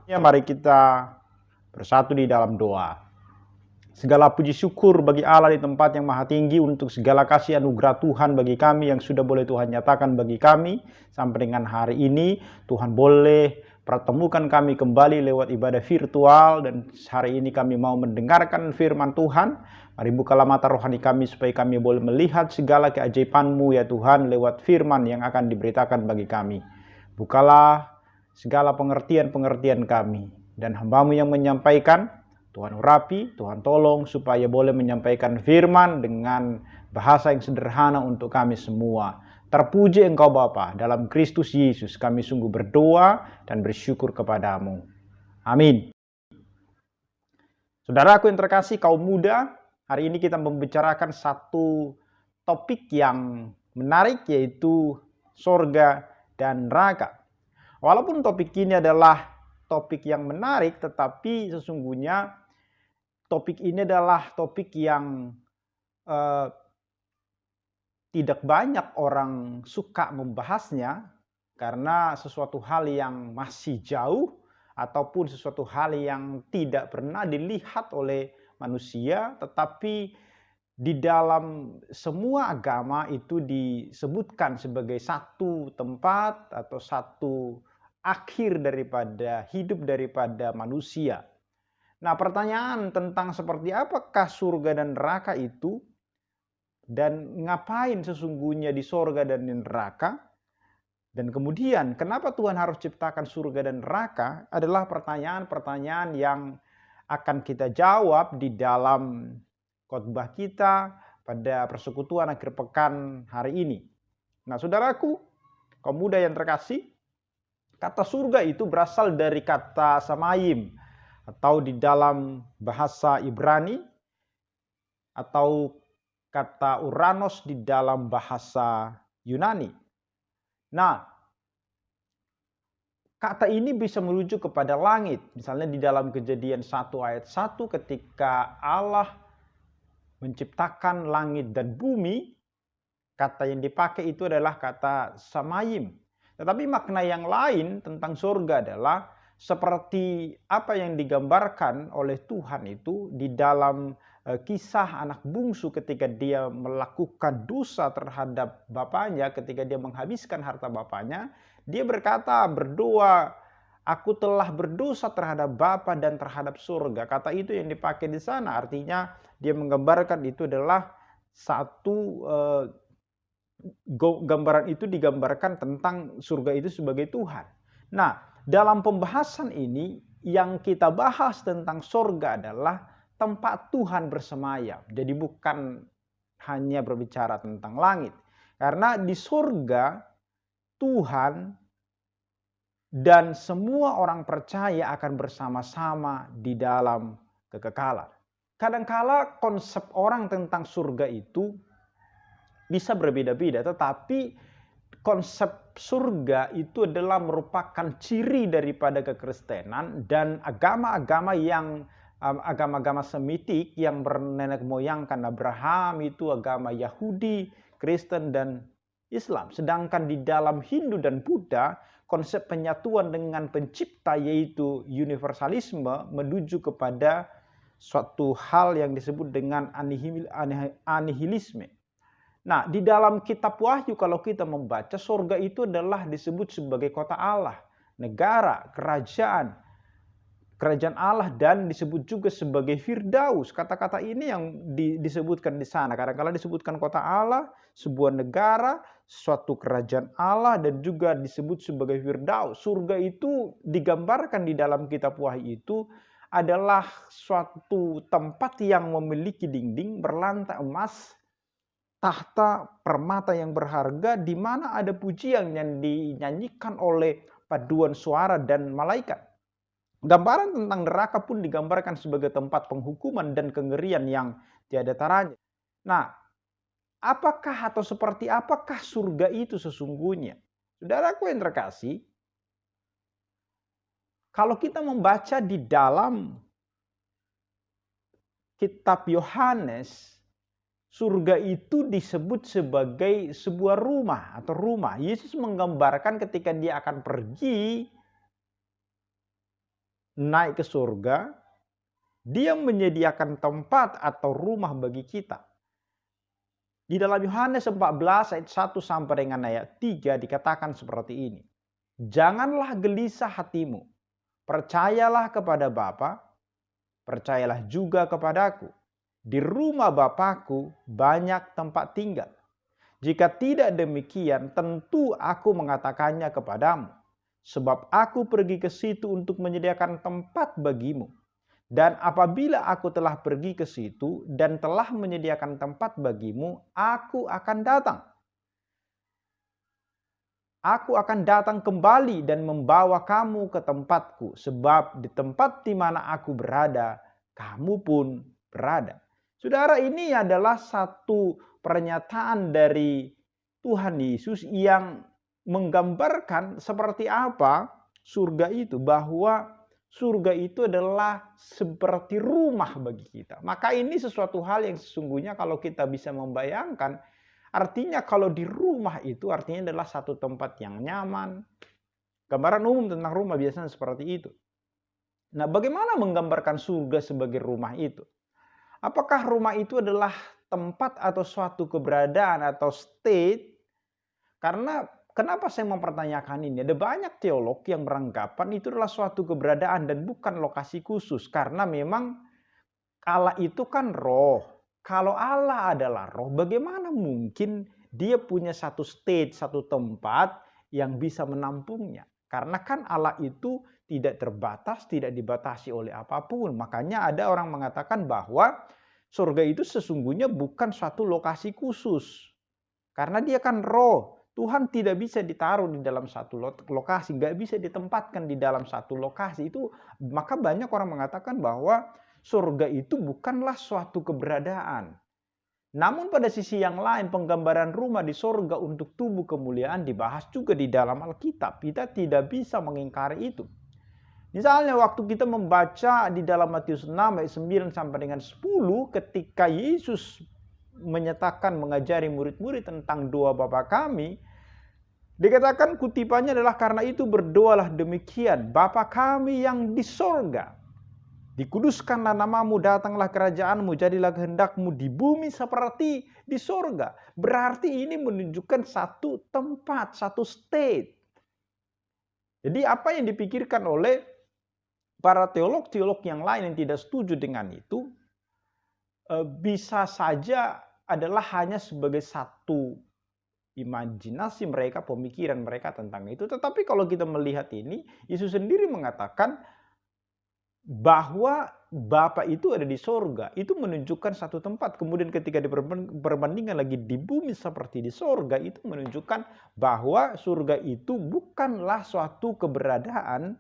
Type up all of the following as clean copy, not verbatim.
Ya, mari kita bersatu di dalam doa. Segala puji syukur bagi Allah di tempat yang maha tinggi untuk segala kasih anugerah Tuhan bagi kami yang sudah boleh Tuhan nyatakan bagi kami. Sampai dengan hari ini Tuhan boleh pertemukan kami kembali lewat ibadah virtual, dan hari ini kami mau mendengarkan firman Tuhan. Mari bukalah mata rohani kami supaya kami boleh melihat segala keajaiban-Mu ya Tuhan lewat firman yang akan diberitakan bagi kami. Bukalah segala pengertian-pengertian kami, dan hamba-Mu yang menyampaikan, Tuhan urapi, Tuhan tolong supaya boleh menyampaikan firman dengan bahasa yang sederhana untuk kami semua. Terpuji Engkau Bapa, dalam Kristus Yesus kami sungguh berdoa dan bersyukur kepadamu. Amin. Saudaraku yang terkasih, kaum muda, hari ini kita membicarakan satu topik yang menarik, yaitu sorga dan neraka. Walaupun topik ini adalah topik yang menarik, tetapi sesungguhnya topik ini adalah topik yang tidak banyak orang suka membahasnya, karena sesuatu hal yang masih jauh ataupun sesuatu hal yang tidak pernah dilihat oleh manusia, tetapi di dalam semua agama itu disebutkan sebagai satu tempat atau satu akhir daripada hidup daripada manusia. Nah, pertanyaan tentang seperti apakah surga dan neraka itu, dan ngapain sesungguhnya di surga dan di neraka, dan kemudian kenapa Tuhan harus ciptakan surga dan neraka, adalah pertanyaan-pertanyaan yang akan kita jawab di dalam khotbah kita pada persekutuan akhir pekan hari ini. Nah, saudaraku, kaum muda yang terkasih, kata surga itu berasal dari kata samayim, atau di dalam bahasa Ibrani, atau kata Uranos di dalam bahasa Yunani. Nah, kata ini bisa merujuk kepada langit. Misalnya di dalam Kejadian 1 ayat 1, ketika Allah menciptakan langit dan bumi, kata yang dipakai itu adalah kata samayim. Tetapi makna yang lain tentang surga adalah seperti apa yang digambarkan oleh Tuhan itu di dalam kisah anak bungsu ketika dia melakukan dosa terhadap bapaknya, ketika dia menghabiskan harta bapaknya, dia berkata, berdoa, aku telah berdosa terhadap Bapa dan terhadap surga. Kata itu yang dipakai di sana, artinya dia menggambarkan itu adalah satu gambaran itu digambarkan tentang surga itu sebagai Tuhan. Nah, dalam pembahasan ini yang kita bahas tentang surga adalah tempat Tuhan bersemayam. Jadi bukan hanya berbicara tentang langit. Karena di surga Tuhan dan semua orang percaya akan bersama-sama di dalam kekekalan. Kadangkala konsep orang tentang surga itu bisa berbeda-beda, tetapi konsep surga itu adalah merupakan ciri daripada kekristenan dan agama-agama yang agama-agama Semitik yang bernenek moyangkan Abraham, itu agama Yahudi, Kristen, dan Islam. Sedangkan di dalam Hindu dan Buddha, konsep penyatuan dengan pencipta yaitu universalisme menuju kepada suatu hal yang disebut dengan anihilisme. Nah, di dalam kitab Wahyu kalau kita membaca, surga itu adalah disebut sebagai kota Allah, negara, kerajaan Allah, dan disebut juga sebagai Firdaus. Kata-kata ini yang disebutkan di sana. Kadang-kadang disebutkan kota Allah, sebuah negara, suatu kerajaan Allah, dan juga disebut sebagai Firdaus. Surga itu digambarkan di dalam kitab Wahyu itu adalah suatu tempat yang memiliki dinding berlantai emas, tahta permata yang berharga, di mana ada pujian yang dinyanyikan oleh paduan suara dan malaikat. Gambaran tentang neraka pun digambarkan sebagai tempat penghukuman dan kengerian yang tiada taranya. Nah, apakah atau seperti apakah surga itu sesungguhnya? Saudaraku yang terkasih, kalau kita membaca di dalam kitab Yohanes, surga itu disebut sebagai sebuah rumah atau rumah. Yesus menggambarkan ketika dia akan pergi naik ke surga, dia menyediakan tempat atau rumah bagi kita. Di dalam Yohanes 14 ayat 1 sampai dengan ayat 3 dikatakan seperti ini. Janganlah gelisah hatimu, percayalah kepada Bapa, percayalah juga kepadaku. Di rumah Bapakku banyak tempat tinggal. Jika tidak demikian, tentu aku mengatakannya kepadamu. Sebab aku pergi ke situ untuk menyediakan tempat bagimu. Dan apabila aku telah pergi ke situ dan telah menyediakan tempat bagimu, aku akan datang. Aku akan datang kembali dan membawa kamu ke tempatku. Sebab di tempat di mana aku berada, kamu pun berada. Saudara, ini adalah satu pernyataan dari Tuhan Yesus yang menggambarkan seperti apa surga itu. Bahwa surga itu adalah seperti rumah bagi kita. Maka ini sesuatu hal yang sesungguhnya kalau kita bisa membayangkan, artinya kalau di rumah itu artinya adalah satu tempat yang nyaman. Gambaran umum tentang rumah biasanya seperti itu. Nah, bagaimana menggambarkan surga sebagai rumah itu? Apakah rumah itu adalah tempat atau suatu keberadaan atau state? Karena kenapa saya mempertanyakan ini? Ada banyak teolog yang beranggapan itu adalah suatu keberadaan dan bukan lokasi khusus. Karena memang Allah itu kan roh. Kalau Allah adalah roh, bagaimana mungkin dia punya satu state, satu tempat yang bisa menampungnya? Karena kan Allah itu tidak terbatas, tidak dibatasi oleh apapun. Makanya ada orang mengatakan bahwa surga itu sesungguhnya bukan suatu lokasi khusus. Karena dia kan roh. Tuhan tidak bisa ditaruh di dalam satu lokasi, nggak bisa ditempatkan di dalam satu lokasi. Itu maka banyak orang mengatakan bahwa surga itu bukanlah suatu keberadaan. Namun pada sisi yang lain, penggambaran rumah di surga untuk tubuh kemuliaan dibahas juga di dalam Alkitab. Kita tidak bisa mengingkari itu. Misalnya waktu kita membaca di dalam Matius 6 ayat 9 sampai dengan 10 ketika Yesus menyatakan mengajari murid-murid tentang doa Bapa kami, dikatakan kutipannya adalah karena itu berdoalah demikian, Bapa kami yang di sorga, dikuduskanlah namamu, datanglah kerajaanmu, jadilah kehendakmu di bumi seperti di sorga. Berarti ini menunjukkan satu tempat, satu state. Jadi apa yang dipikirkan oleh para teolog-teolog yang lain yang tidak setuju dengan itu, bisa saja adalah hanya sebagai satu imajinasi mereka, pemikiran mereka tentang itu. Tetapi kalau kita melihat ini, Yesus sendiri mengatakan bahwa Bapa itu ada di sorga. Itu menunjukkan satu tempat. Kemudian ketika diperbandingkan lagi di bumi seperti di sorga, itu menunjukkan bahwa surga itu bukanlah suatu keberadaan,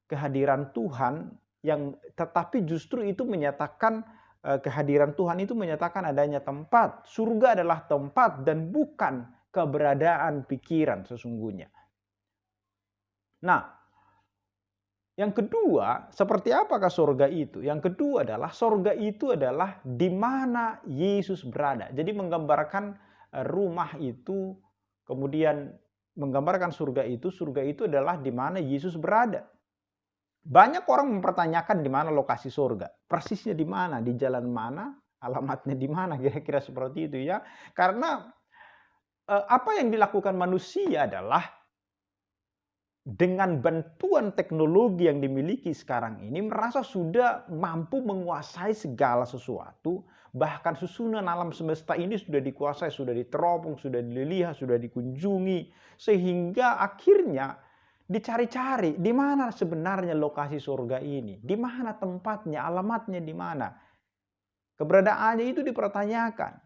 kehadiran Tuhan, yang tetapi justru itu menyatakan kehadiran Tuhan itu menyatakan adanya tempat. Surga adalah tempat dan bukan keberadaan pikiran sesungguhnya. Nah, yang kedua, seperti apakah surga itu? Yang kedua adalah surga itu adalah di mana Yesus berada. Jadi menggambarkan rumah itu, kemudian menggambarkan surga itu adalah di mana Yesus berada. Banyak orang mempertanyakan di mana lokasi surga. Persisnya di mana, di jalan mana, alamatnya di mana, kira-kira seperti itu ya. Karena apa yang dilakukan manusia adalah dengan bantuan teknologi yang dimiliki sekarang ini merasa sudah mampu menguasai segala sesuatu. Bahkan susunan alam semesta ini sudah dikuasai, sudah diteropong, sudah dilihat, sudah dikunjungi. Sehingga akhirnya dicari-cari di mana sebenarnya lokasi surga ini, di mana tempatnya, alamatnya di mana. Keberadaannya itu dipertanyakan.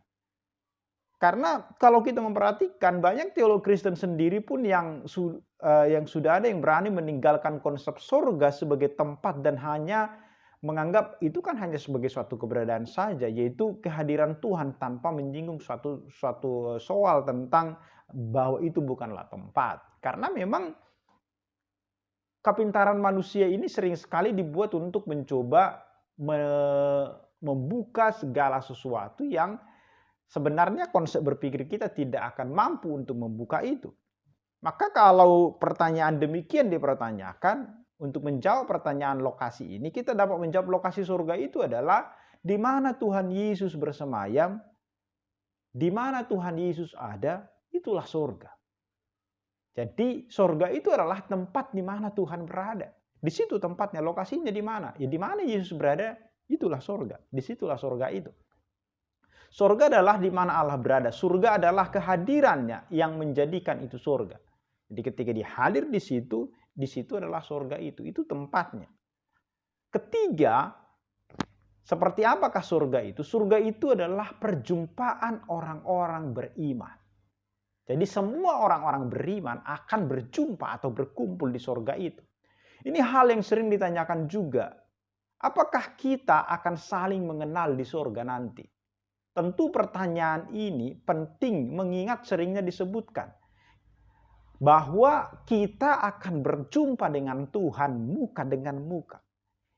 Karena kalau kita memperhatikan banyak teolog Kristen sendiri pun yang sudah ada yang berani meninggalkan konsep surga sebagai tempat dan hanya menganggap itu kan hanya sebagai suatu keberadaan saja, yaitu kehadiran Tuhan tanpa menyinggung suatu soal tentang bahwa itu bukanlah tempat. Karena memang kepintaran manusia ini sering sekali dibuat untuk mencoba membuka segala sesuatu yang sebenarnya konsep berpikir kita tidak akan mampu untuk membuka itu. Maka kalau pertanyaan demikian dipertanyakan, Untuk menjawab pertanyaan lokasi ini, kita dapat menjawab lokasi surga itu adalah di mana Tuhan Yesus bersemayam, di mana Tuhan Yesus ada, itulah surga. Jadi surga itu adalah tempat di mana Tuhan berada. Di situ tempatnya, lokasinya di mana? Ya di mana Yesus berada, itulah surga. Disitulah surga itu. Surga adalah di mana Allah berada. Surga adalah kehadirannya yang menjadikan itu surga. Jadi ketika dia hadir di situ adalah surga itu. Itu tempatnya. Ketiga, seperti apakah surga itu? Surga itu adalah perjumpaan orang-orang beriman. Jadi semua orang-orang beriman akan berjumpa atau berkumpul di surga itu. Ini hal yang sering ditanyakan juga. Apakah kita akan saling mengenal di surga nanti? Tentu pertanyaan ini penting mengingat seringnya disebutkan bahwa kita akan berjumpa dengan Tuhan muka dengan muka.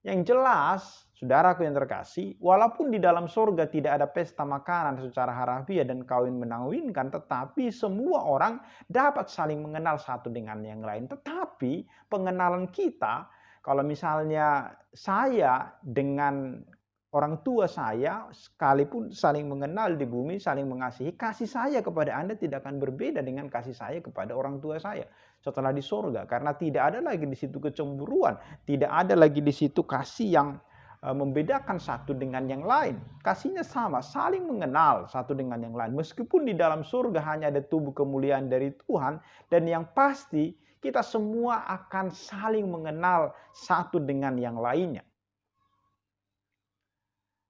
Yang jelas, saudaraku yang terkasih, walaupun di dalam surga tidak ada pesta makanan secara harafiah dan kawin menawinkan, tetapi semua orang dapat saling mengenal satu dengan yang lain. Tetapi pengenalan kita, kalau misalnya saya dengan orang tua saya, sekalipun saling mengenal di bumi, saling mengasihi, kasih saya kepada Anda tidak akan berbeda dengan kasih saya kepada orang tua saya setelah di surga, karena tidak ada lagi di situ kecemburuan, tidak ada lagi di situ kasih yang membedakan satu dengan yang lain. Kasihnya sama, saling mengenal satu dengan yang lain. Meskipun di dalam surga hanya ada tubuh kemuliaan dari Tuhan, dan yang pasti kita semua akan saling mengenal satu dengan yang lainnya.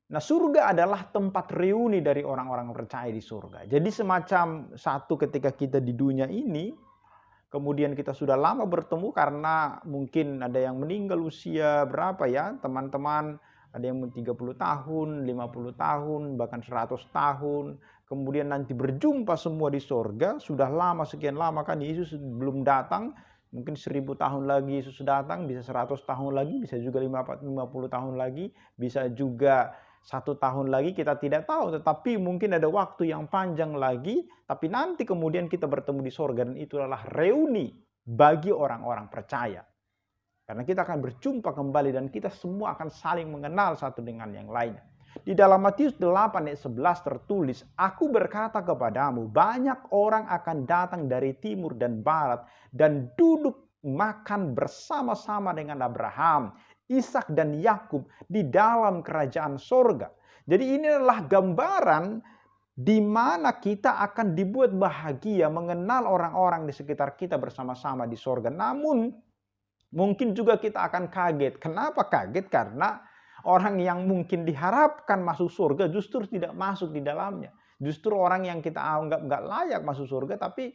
Nah, surga adalah tempat reuni dari orang-orang percaya di surga. Jadi semacam satu ketika kita di dunia ini, kemudian kita sudah lama bertemu karena mungkin ada yang meninggal usia berapa ya, teman-teman, ada yang 30 tahun, 50 tahun, bahkan 100 tahun. Kemudian nanti berjumpa semua di surga, sudah lama, sekian lama kan Yesus belum datang, mungkin 1000 tahun lagi Yesus datang, bisa 100 tahun lagi, bisa juga 50 tahun lagi, bisa juga 1 tahun lagi, kita tidak tahu, tetapi mungkin ada waktu yang panjang lagi, tapi nanti kemudian kita bertemu di surga, dan itu adalah reuni bagi orang-orang percaya. Karena kita akan berjumpa kembali dan kita semua akan saling mengenal satu dengan yang lainnya. Di dalam Matius 8 ayat 11 tertulis, "Aku berkata kepadamu, banyak orang akan datang dari timur dan barat dan duduk makan bersama-sama dengan Abraham, Ishak dan Yakub di dalam kerajaan sorga." Jadi ini adalah gambaran di mana kita akan dibuat bahagia mengenal orang-orang di sekitar kita bersama-sama di sorga. Namun mungkin juga kita akan kaget. Kenapa kaget? Karena orang yang mungkin diharapkan masuk surga justru tidak masuk di dalamnya. Justru orang yang kita anggap nggak layak masuk surga, tapi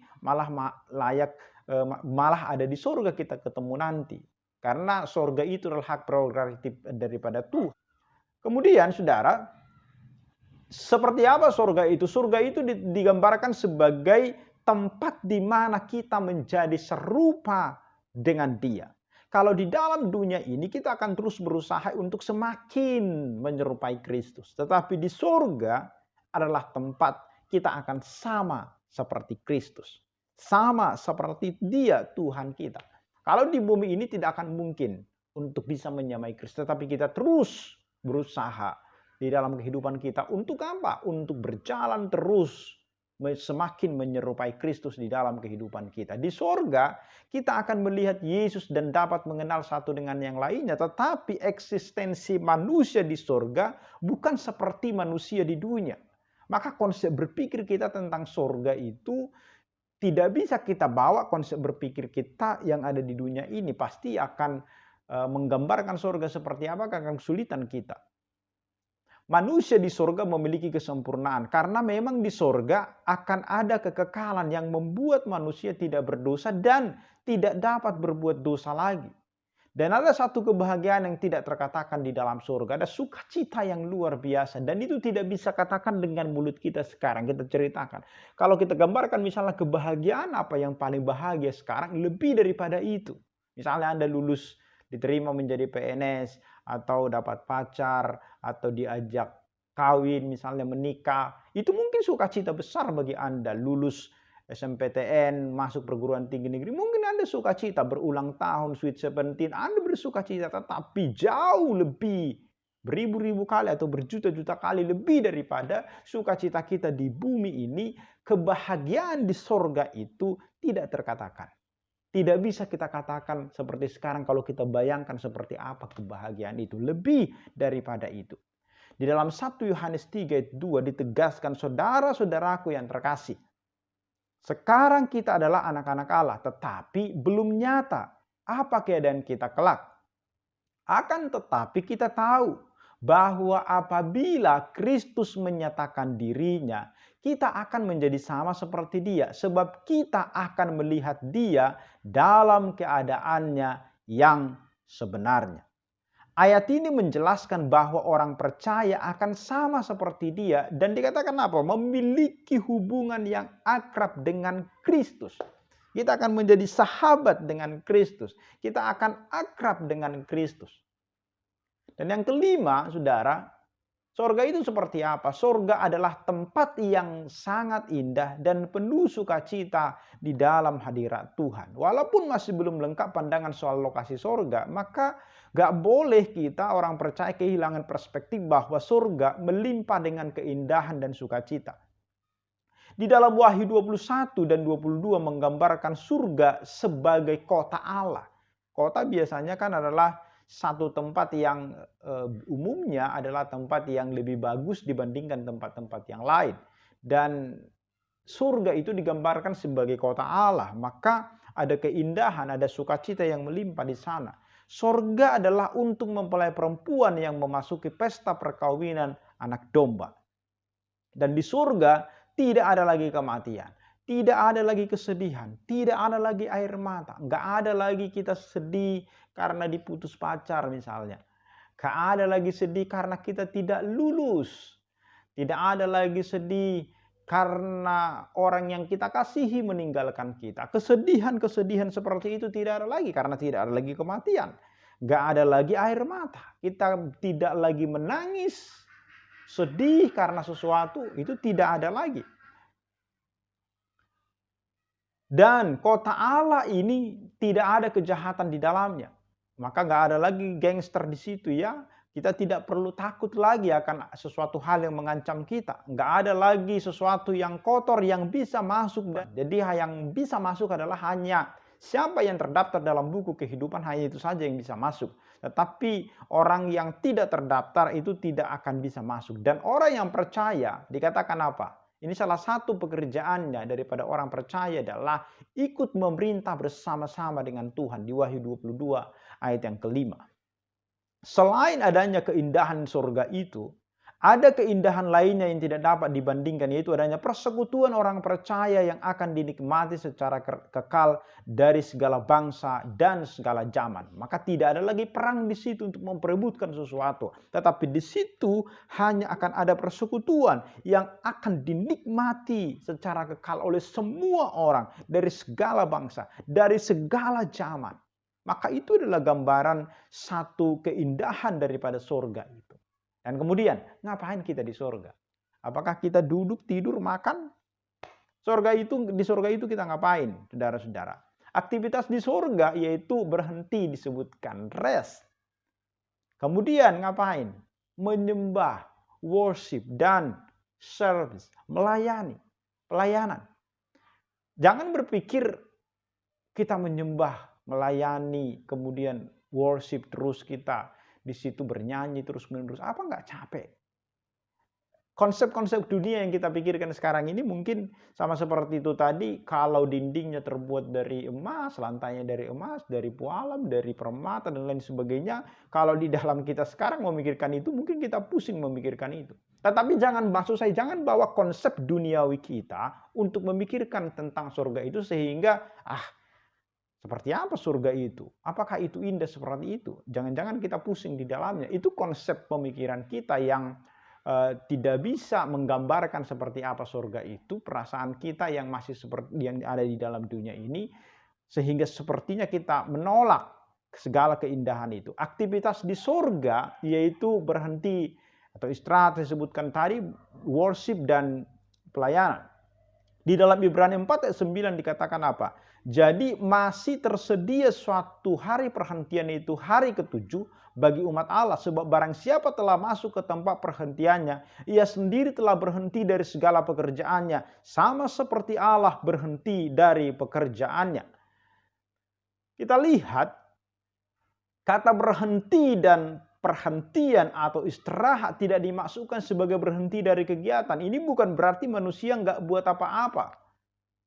malah ada di surga kita ketemu nanti. Karena surga itu adalah hak prerogatif daripada Tuhan. Kemudian saudara, seperti apa surga itu? Surga itu digambarkan sebagai tempat di mana kita menjadi serupa dengan Dia. Kalau di dalam dunia ini kita akan terus berusaha untuk semakin menyerupai Kristus. Tetapi di surga adalah tempat kita akan sama seperti Kristus. Sama seperti Dia Tuhan kita. Kalau di bumi ini tidak akan mungkin untuk bisa menyamai Kristus. Tetapi kita terus berusaha di dalam kehidupan kita. Untuk apa? Untuk berjalan terus semakin menyerupai Kristus di dalam kehidupan kita. Di sorga kita akan melihat Yesus dan dapat mengenal satu dengan yang lainnya. Tetapi eksistensi manusia di sorga bukan seperti manusia di dunia. Maka konsep berpikir kita tentang sorga itu tidak bisa kita bawa konsep berpikir kita yang ada di dunia ini. Pasti akan menggambarkan sorga seperti apa, akan kesulitan kita. Manusia di sorga memiliki kesempurnaan karena memang di sorga akan ada kekekalan yang membuat manusia tidak berdosa dan tidak dapat berbuat dosa lagi. Dan ada satu kebahagiaan yang tidak terkatakan di dalam surga. Ada sukacita yang luar biasa. Dan itu tidak bisa katakan dengan mulut kita sekarang. Kita ceritakan. Kalau kita gambarkan misalnya kebahagiaan apa yang paling bahagia sekarang. Lebih daripada itu. Misalnya Anda lulus, diterima menjadi PNS. Atau dapat pacar. Atau diajak kawin, misalnya menikah. Itu mungkin sukacita besar bagi Anda. Lulus SMPTN, masuk perguruan tinggi negeri, mungkin Anda sukacita, berulang tahun, Sweet Seventeen, Anda bersukacita, tetapi jauh lebih, beribu-ribu kali atau berjuta-juta kali lebih daripada sukacita kita di bumi ini, kebahagiaan di sorga itu tidak terkatakan. Tidak bisa kita katakan seperti sekarang kalau kita bayangkan seperti apa kebahagiaan itu. Lebih daripada itu. Di dalam 1 Yohanes 3 ayat 2 ditegaskan, saudara-saudaraku yang terkasih, sekarang kita adalah anak-anak Allah, tetapi belum nyata apa keadaan kita kelak. Akan tetapi kita tahu bahwa apabila Kristus menyatakan dirinya, kita akan menjadi sama seperti Dia, sebab kita akan melihat Dia dalam keadaannya yang sebenarnya. Ayat ini menjelaskan bahwa orang percaya akan sama seperti Dia, dan dikatakan apa? Memiliki hubungan yang akrab dengan Kristus. Kita akan menjadi sahabat dengan Kristus. Kita akan akrab dengan Kristus. Dan yang kelima, saudara, sorga itu seperti apa? Sorga adalah tempat yang sangat indah dan penuh sukacita di dalam hadirat Tuhan. Walaupun masih belum lengkap pandangan soal lokasi sorga, maka gak boleh kita orang percaya kehilangan perspektif bahwa surga melimpah dengan keindahan dan sukacita. Di dalam Wahyu 21 dan 22 menggambarkan surga sebagai kota Allah. Kota biasanya kan adalah satu tempat yang umumnya adalah tempat yang lebih bagus dibandingkan tempat-tempat yang lain. Dan surga itu digambarkan sebagai kota Allah. Maka ada keindahan, ada sukacita yang melimpah di sana. Sorga adalah untuk mempelai perempuan yang memasuki pesta perkawinan anak domba. Dan di surga tidak ada lagi kematian, tidak ada lagi kesedihan, tidak ada lagi air mata, nggak ada lagi kita sedih karena diputus pacar misalnya. Nggak ada lagi sedih karena kita tidak lulus. Tidak ada lagi sedih karena orang yang kita kasihi meninggalkan kita. Kesedihan-kesedihan seperti itu tidak ada lagi karena tidak ada lagi kematian. Gak ada lagi air mata. Kita tidak lagi menangis, sedih karena sesuatu, itu tidak ada lagi. Dan kota Allah ini tidak ada kejahatan di dalamnya. Maka gak ada lagi gangster di situ ya. Kita tidak perlu takut lagi akan sesuatu hal yang mengancam kita. Nggak ada lagi sesuatu yang kotor yang bisa masuk. Jadi yang bisa masuk adalah hanya siapa yang terdaftar dalam buku kehidupan, hanya itu saja yang bisa masuk. Tetapi orang yang tidak terdaftar itu tidak akan bisa masuk. Dan orang yang percaya dikatakan apa? Ini salah satu pekerjaannya daripada orang percaya adalah ikut memerintah bersama-sama dengan Tuhan. Di Wahyu 22 ayat yang kelima. Selain adanya keindahan surga itu, ada keindahan lainnya yang tidak dapat dibandingkan, yaitu adanya persekutuan orang percaya yang akan dinikmati secara kekal dari segala bangsa dan segala zaman. Maka tidak ada lagi perang di situ untuk memperebutkan sesuatu, tetapi di situ hanya akan ada persekutuan yang akan dinikmati secara kekal oleh semua orang dari segala bangsa, dari segala zaman. Maka itu adalah gambaran satu keindahan daripada surga itu. Dan kemudian, ngapain kita di surga? Apakah kita duduk, tidur, makan? Di surga itu kita ngapain, saudara-saudara? Aktivitas di surga yaitu berhenti disebutkan rest. Kemudian ngapain? Menyembah, worship, dan service, melayani, pelayanan. Jangan berpikir kita menyembah, melayani, kemudian worship terus kita di situ bernyanyi terus-menerus. Apa nggak capek? Konsep-konsep dunia yang kita pikirkan sekarang ini mungkin sama seperti itu tadi. Kalau dindingnya terbuat dari emas, lantainya dari emas, dari pualam, dari permata, dan lain sebagainya. Kalau di dalam kita sekarang memikirkan itu, mungkin kita pusing memikirkan itu. Tetapi maksud saya jangan bawa konsep duniawi kita untuk memikirkan tentang surga itu sehingga seperti apa surga itu? Apakah itu indah seperti itu? Jangan-jangan kita pusing di dalamnya. Itu konsep pemikiran kita yang tidak bisa menggambarkan seperti apa surga itu. Perasaan kita yang masih seperti yang ada di dalam dunia ini. Sehingga sepertinya kita menolak segala keindahan itu. Aktivitas di surga yaitu berhenti atau istirahat disebutkan tadi, worship dan pelayanan. Di dalam Ibrani 4 ayat 9 dikatakan apa? Jadi masih tersedia suatu hari perhentian, itu hari ketujuh bagi umat Allah. Sebab barang siapa telah masuk ke tempat perhentiannya, ia sendiri telah berhenti dari segala pekerjaannya. Sama seperti Allah berhenti dari pekerjaannya. Kita lihat kata berhenti dan perhentian atau istirahat tidak dimaksudkan sebagai berhenti dari kegiatan. Ini bukan berarti manusia nggak buat apa-apa.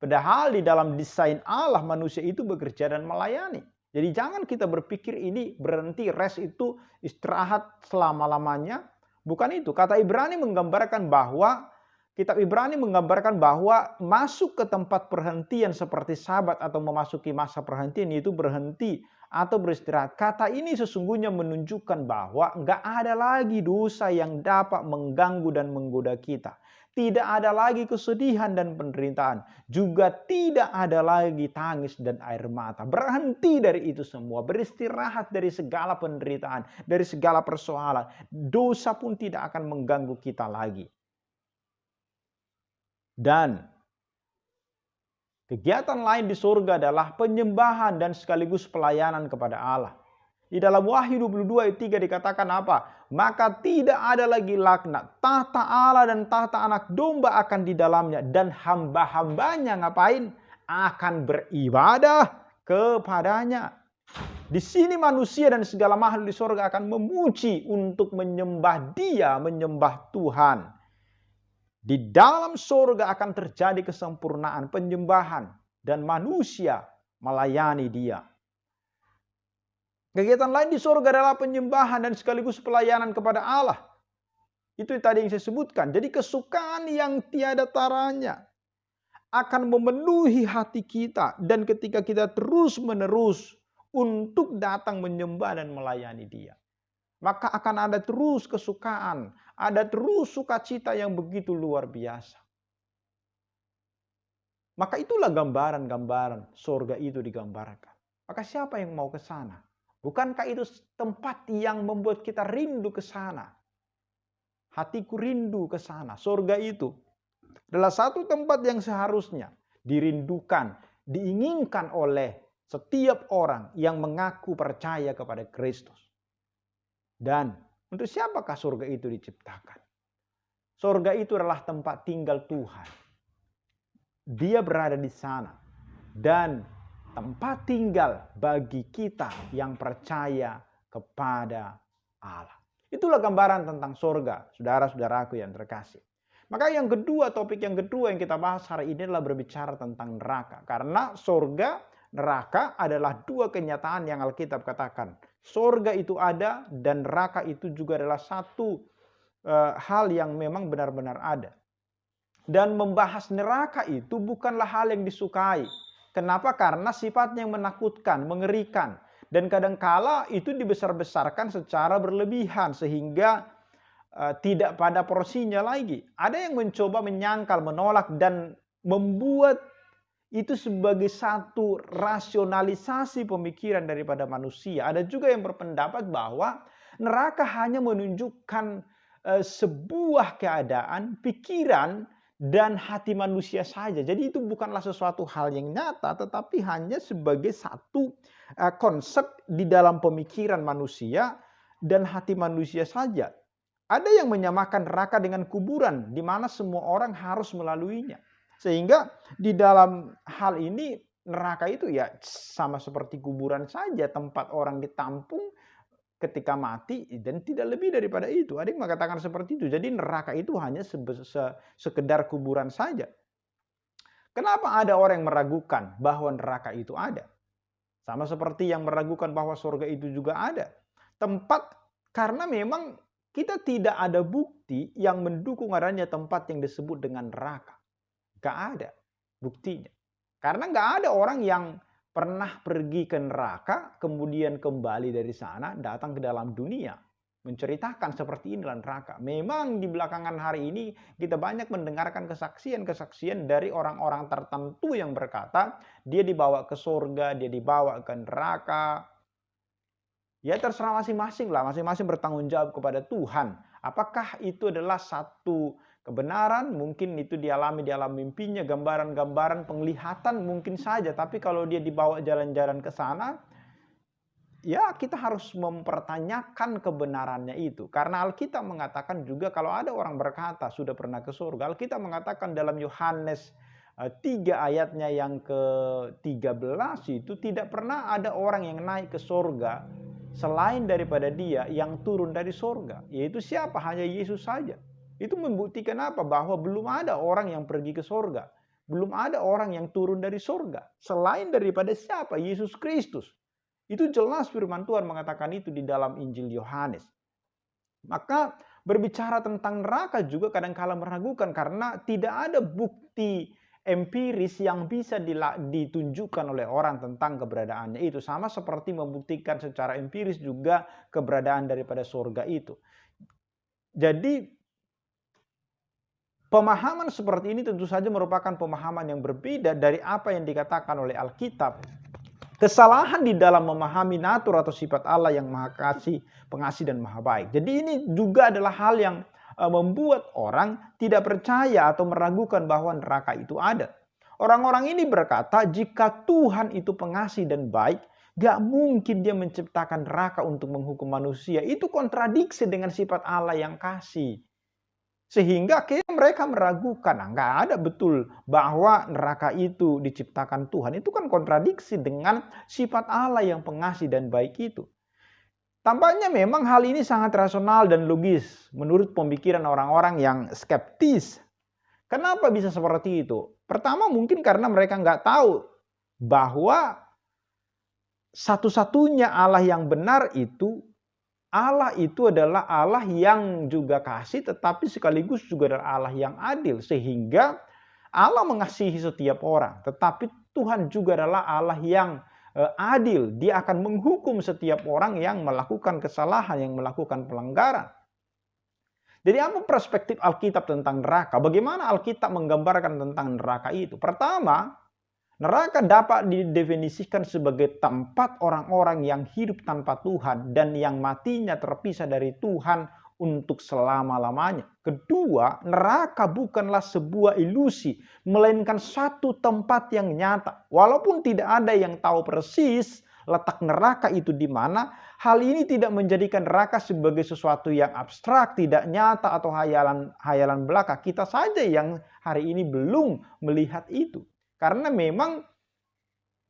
Padahal di dalam desain Allah manusia itu bekerja dan melayani. Jadi jangan kita berpikir ini berhenti, rest itu istirahat selama-lamanya. Bukan itu. Kata Ibrani menggambarkan bahwa, kitab Ibrani menggambarkan bahwa masuk ke tempat perhentian seperti Sabat atau memasuki masa perhentian itu berhenti atau beristirahat. Kata ini sesungguhnya menunjukkan bahwa nggak ada lagi dosa yang dapat mengganggu dan menggoda kita. Tidak ada lagi kesedihan dan penderitaan. Juga tidak ada lagi tangis dan air mata. Berhenti dari itu semua. Beristirahat dari segala penderitaan. Dari segala persoalan. Dosa pun tidak akan mengganggu kita lagi. Dan kegiatan lain di surga adalah penyembahan dan sekaligus pelayanan kepada Allah. Di dalam Wahyu 22 ayat 3 dikatakan apa? Maka tidak ada lagi laknat. Tahta Allah dan tahta anak domba akan di dalamnya. Dan hamba-hambanya ngapain? Akan beribadah kepadanya. Di sini manusia dan segala makhluk di surga akan memuji untuk menyembah Dia, menyembah Tuhan. Di dalam surga akan terjadi kesempurnaan penyembahan dan manusia melayani Dia. Kegiatan lain di surga adalah penyembahan dan sekaligus pelayanan kepada Allah. Itu tadi yang saya sebutkan. Jadi kesukaan yang tiada taranya akan memenuhi hati kita. Dan ketika kita terus-menerus untuk datang menyembah dan melayani Dia, maka akan ada terus kesukaan, ada terus sukacita yang begitu luar biasa. Maka itulah gambaran-gambaran surga itu digambarkan. Maka siapa yang mau ke sana? Bukankah itu tempat yang membuat kita rindu ke sana? Hatiku rindu ke sana. Surga itu adalah satu tempat yang seharusnya dirindukan, diinginkan oleh setiap orang yang mengaku percaya kepada Kristus. Dan untuk siapakah surga itu diciptakan? Surga itu adalah tempat tinggal Tuhan. Dia berada di sana. Dan tempat tinggal bagi kita yang percaya kepada Allah. Itulah gambaran tentang surga, saudara-saudaraku yang terkasih. Maka yang kedua, topik yang kedua yang kita bahas hari ini adalah berbicara tentang neraka. Karena surga, neraka adalah dua kenyataan yang Alkitab katakan. Surga itu ada dan neraka itu juga adalah satu hal yang memang benar-benar ada. Dan membahas neraka itu bukanlah hal yang disukai. Kenapa? Karena sifatnya yang menakutkan, mengerikan. Dan kadangkala itu dibesar-besarkan secara berlebihan sehingga tidak pada porsinya lagi. Ada yang mencoba menyangkal, menolak dan membuat itu sebagai satu rasionalisasi pemikiran daripada manusia. Ada juga yang berpendapat bahwa neraka hanya menunjukkan sebuah keadaan, pikiran, dan hati manusia saja. Jadi itu bukanlah sesuatu hal yang nyata, tetapi hanya sebagai satu konsep di dalam pemikiran manusia dan hati manusia saja. Ada yang menyamakan neraka dengan kuburan, di mana semua orang harus melaluinya. Sehingga di dalam hal ini neraka itu ya sama seperti kuburan saja, tempat orang ditampung ketika mati dan tidak lebih daripada itu. Ada yang mengatakan seperti itu. Jadi neraka itu hanya sekedar kuburan saja. Kenapa ada orang yang meragukan bahwa neraka itu ada? Sama seperti yang meragukan bahwa surga itu juga ada. Tempat, karena memang kita tidak ada bukti yang mendukung adanya tempat yang disebut dengan neraka. Gak ada buktinya. Karena gak ada orang yang pernah pergi ke neraka, kemudian kembali dari sana, datang ke dalam dunia, menceritakan seperti inilah neraka. Memang di belakangan hari ini kita banyak mendengarkan kesaksian-kesaksian dari orang-orang tertentu yang berkata, dia dibawa ke surga, dia dibawa ke neraka. Ya terserah masing-masing lah, masing-masing bertanggung jawab kepada Tuhan. Apakah itu adalah satu Kebenaran mungkin itu dialami di alam mimpinya, gambaran-gambaran penglihatan mungkin saja. Tapi kalau dia dibawa jalan-jalan ke sana, ya kita harus mempertanyakan kebenarannya itu. Karena Alkitab mengatakan juga kalau ada orang berkata sudah pernah ke surga. Alkitab mengatakan dalam Yohanes 3 ayatnya yang ke-13 itu tidak pernah ada orang yang naik ke surga selain daripada dia yang turun dari surga. Yaitu siapa? Hanya Yesus saja. Itu membuktikan apa? Bahwa belum ada orang yang pergi ke surga. Belum ada orang yang turun dari surga. Selain daripada siapa? Yesus Kristus. Itu jelas firman Tuhan mengatakan itu di dalam Injil Yohanes. Maka berbicara tentang neraka juga kadang-kala meragukan karena tidak ada bukti empiris yang bisa ditunjukkan oleh orang tentang keberadaannya itu. Sama seperti membuktikan secara empiris juga keberadaan daripada surga itu. Jadi pemahaman seperti ini tentu saja merupakan pemahaman yang berbeda dari apa yang dikatakan oleh Alkitab. Kesalahan di dalam memahami natur atau sifat Allah yang maha kasih, pengasih dan maha baik. Jadi ini juga adalah hal yang membuat orang tidak percaya atau meragukan bahwa neraka itu ada. Orang-orang ini berkata jika Tuhan itu pengasih dan baik, gak mungkin dia menciptakan neraka untuk menghukum manusia. Itu kontradiksi dengan sifat Allah yang kasih. Sehingga mereka meragukan, nggak ada betul bahwa neraka itu diciptakan Tuhan. Itu kan kontradiksi dengan sifat Allah yang pengasih dan baik itu. Tampaknya memang hal ini sangat rasional dan logis menurut pemikiran orang-orang yang skeptis. Kenapa bisa seperti itu? Pertama mungkin karena mereka nggak tahu bahwa satu-satunya Allah yang benar itu Allah itu adalah Allah yang juga kasih tetapi sekaligus juga adalah Allah yang adil. Sehingga Allah mengasihi setiap orang. Tetapi Tuhan juga adalah Allah yang adil. Dia akan menghukum setiap orang yang melakukan kesalahan, yang melakukan pelanggaran. Jadi apa perspektif Alkitab tentang neraka? Bagaimana Alkitab menggambarkan tentang neraka itu? Pertama, neraka dapat didefinisikan sebagai tempat orang-orang yang hidup tanpa Tuhan dan yang matinya terpisah dari Tuhan untuk selama-lamanya. Kedua, neraka bukanlah sebuah ilusi, melainkan satu tempat yang nyata. Walaupun tidak ada yang tahu persis letak neraka itu di mana, hal ini tidak menjadikan neraka sebagai sesuatu yang abstrak, tidak nyata atau hayalan belaka. Kita saja yang hari ini belum melihat itu. Karena memang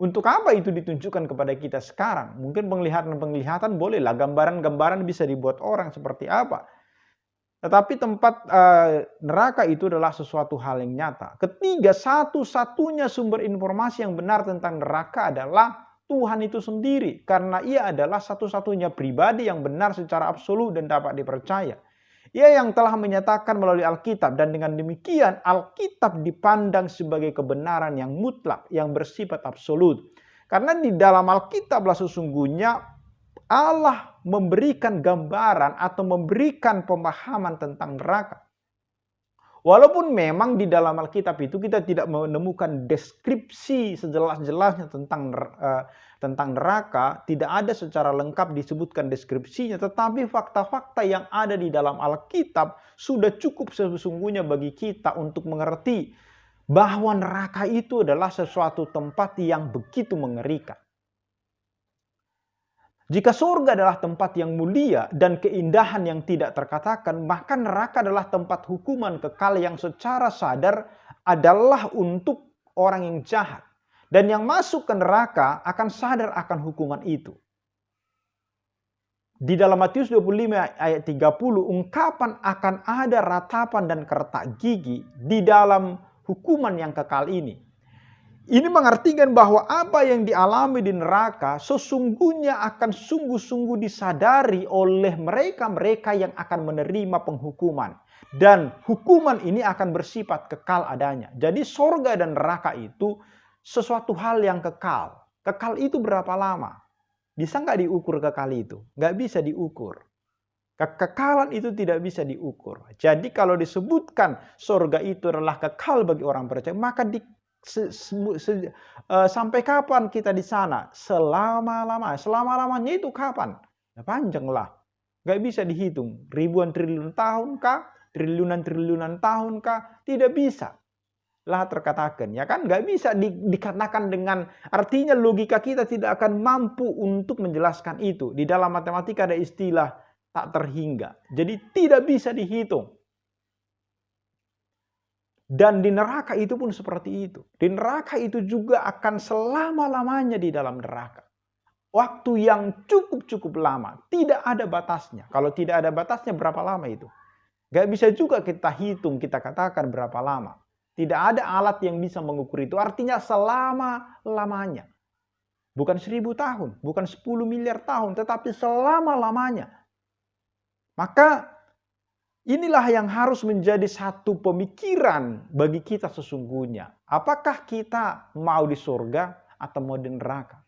untuk apa itu ditunjukkan kepada kita sekarang? Mungkin penglihatan bolehlah, gambaran-gambaran bisa dibuat orang seperti apa. Tetapi tempat neraka itu adalah sesuatu hal yang nyata. Ketiga, satu-satunya sumber informasi yang benar tentang neraka adalah Tuhan itu sendiri. Karena ia adalah satu-satunya pribadi yang benar secara absolut dan dapat dipercaya. Ia yang telah menyatakan melalui Alkitab dan dengan demikian Alkitab dipandang sebagai kebenaran yang mutlak, yang bersifat absolut. Karena di dalam Alkitablah sesungguhnya Allah memberikan gambaran atau memberikan pemahaman tentang neraka. Walaupun memang di dalam Alkitab itu kita tidak menemukan deskripsi sejelas-jelasnya tentang neraka, tidak ada secara lengkap disebutkan deskripsinya, tetapi fakta-fakta yang ada di dalam Alkitab sudah cukup sesungguhnya bagi kita untuk mengerti bahwa neraka itu adalah sesuatu tempat yang begitu mengerikan. Jika surga adalah tempat yang mulia dan keindahan yang tidak terkatakan, maka neraka adalah tempat hukuman kekal yang secara sadar adalah untuk orang yang jahat. Dan yang masuk ke neraka akan sadar akan hukuman itu. Di dalam Matius 25 ayat 30, ungkapan akan ada ratapan dan kertak gigi di dalam hukuman yang kekal ini. Ini mengartikan bahwa apa yang dialami di neraka sesungguhnya akan sungguh-sungguh disadari oleh mereka-mereka yang akan menerima penghukuman. Dan hukuman ini akan bersifat kekal adanya. Jadi surga dan neraka itu sesuatu hal yang kekal. Kekal itu berapa lama? Bisa nggak diukur kekal itu? Nggak bisa diukur. Kekekalan itu tidak bisa diukur. Jadi kalau disebutkan surga itu adalah kekal bagi orang percaya, maka sampai kapan kita di sana? Selama-lamanya. Selama-lamanya itu kapan? Ya panjang lah. Gak bisa dihitung. Ribuan triliun tahun kah? triliunan tahun kah? Tidak bisa lah terkatakan, ya kan? Nggak bisa dikatakan dengan, artinya logika kita tidak akan mampu untuk menjelaskan itu. Di dalam matematika ada istilah tak terhingga, jadi tidak bisa dihitung. Dan di neraka itu pun seperti itu. Di neraka itu juga akan selama-lamanya di dalam neraka. Waktu yang cukup lama, tidak ada batasnya. Kalau tidak ada batasnya, berapa lama itu? Nggak bisa juga kita hitung, kita katakan berapa lama. Tidak ada alat yang bisa mengukur itu. Artinya selama-lamanya. Bukan 1000 tahun, bukan 10 miliar tahun, tetapi selama-lamanya. Maka inilah yang harus menjadi satu pemikiran bagi kita sesungguhnya. Apakah kita mau di surga atau mau di neraka?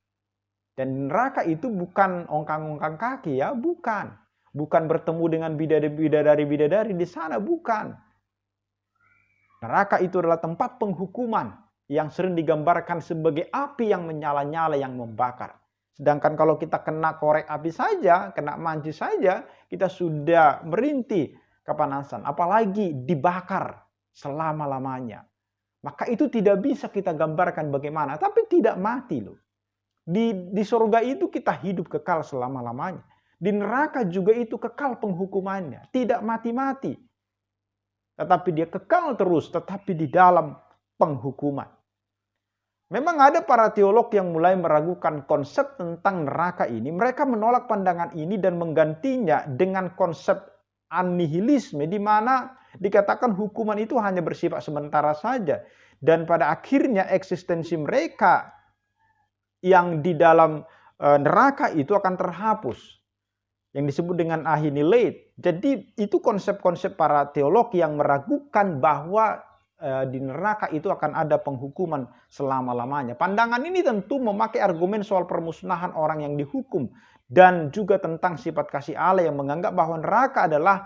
Dan neraka itu bukan ongkang-ongkang kaki ya, bukan. Bukan bertemu dengan bidadari-bidadari di sana, bukan. Neraka itu adalah tempat penghukuman yang sering digambarkan sebagai api yang menyala-nyala yang membakar. Sedangkan kalau kita kena korek api saja, kena manci saja, kita sudah merintih kepanasan. Apalagi dibakar selama-lamanya. Maka itu tidak bisa kita gambarkan bagaimana. Tapi tidak mati loh. Di surga itu kita hidup kekal selama-lamanya. Di neraka juga itu kekal penghukumannya. Tidak mati-mati. Tetapi dia kekal terus, tetapi di dalam penghukuman. Memang ada para teolog yang mulai meragukan konsep tentang neraka ini. Mereka menolak pandangan ini dan menggantinya dengan konsep anihilisme, di mana dikatakan hukuman itu hanya bersifat sementara saja. Dan pada akhirnya eksistensi mereka yang di dalam neraka itu akan terhapus. Yang disebut dengan annihilate. Jadi itu konsep-konsep para teolog yang meragukan bahwa di neraka itu akan ada penghukuman selama-lamanya. Pandangan ini tentu memakai argumen soal permusnahan orang yang dihukum. Dan juga tentang sifat kasih Allah yang menganggap bahwa neraka adalah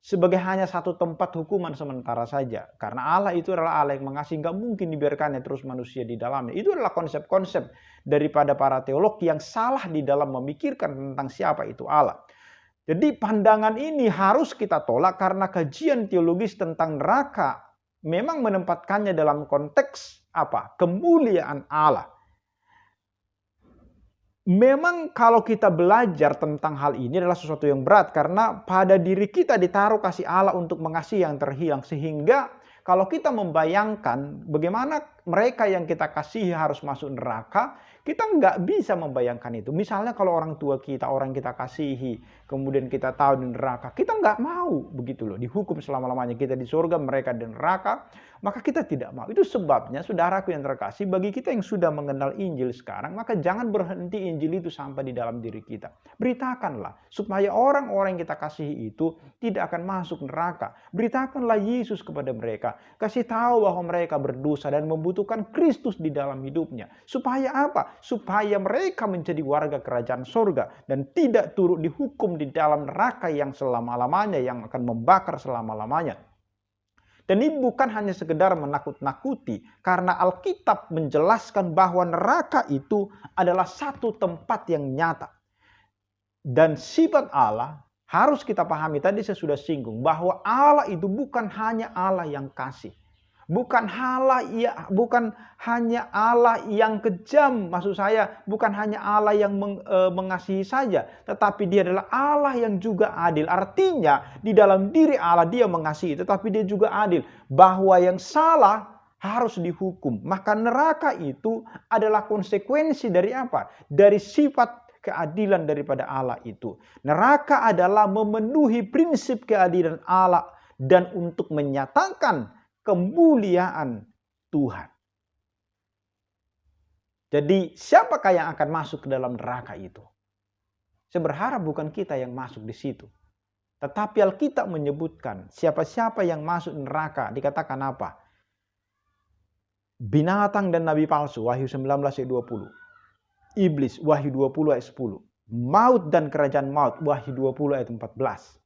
sebagai hanya satu tempat hukuman sementara saja. Karena Allah itu adalah Allah yang mengasihi, nggak mungkin dibiarkannya terus manusia di dalamnya. Itu adalah konsep-konsep daripada para teolog yang salah di dalam memikirkan tentang siapa itu Allah. Jadi pandangan ini harus kita tolak karena kajian teologis tentang neraka memang menempatkannya dalam konteks apa? Kemuliaan Allah. Memang kalau kita belajar tentang hal ini adalah sesuatu yang berat karena pada diri kita ditaruh kasih Allah untuk mengasihi yang terhilang, sehingga kalau kita membayangkan bagaimana mereka yang kita kasihi harus masuk neraka, kita nggak bisa membayangkan itu. Misalnya kalau orang tua kita, orang kita kasihi, kemudian kita tahu di neraka, kita nggak mau begitu loh, dihukum selama-lamanya, kita di surga, mereka di neraka, maka kita tidak mau. Itu sebabnya, saudaraku yang terkasih, bagi kita yang sudah mengenal Injil sekarang, maka jangan berhenti Injil itu sampai di dalam diri kita. Beritakanlah, supaya orang-orang yang kita kasihi itu tidak akan masuk neraka. Beritakanlah Yesus kepada mereka. Kasih tahu bahwa mereka berdosa dan membutuhkan Kristus di dalam hidupnya. Supaya apa? Supaya mereka menjadi warga kerajaan surga dan tidak turut dihukum di dalam neraka yang selama-lamanya, yang akan membakar selama-lamanya. Dan ini bukan hanya sekedar menakut-nakuti, karena Alkitab menjelaskan bahwa neraka itu adalah satu tempat yang nyata. Dan sifat Allah harus kita pahami, tadi saya sudah singgung, bahwa Allah itu bukan hanya Allah yang kasih. Bukan hanya Allah yang kejam, maksud saya bukan hanya Allah yang mengasihi saja, tetapi dia adalah Allah yang juga adil. Artinya di dalam diri Allah dia mengasihi, tetapi dia juga adil. Bahwa yang salah harus dihukum. Maka neraka itu adalah konsekuensi dari apa? Dari sifat keadilan daripada Allah itu. Neraka adalah memenuhi prinsip keadilan Allah dan untuk menyatakan kemuliaan Tuhan. Jadi siapakah yang akan masuk ke dalam neraka itu? Saya berharap bukan kita yang masuk di situ. Tetapi Alkitab menyebutkan siapa-siapa yang masuk neraka dikatakan apa? Binatang dan nabi palsu, Wahyu 19 ayat 20. Iblis, Wahyu 20 ayat 10. Maut dan kerajaan maut, Wahyu 20 ayat 14.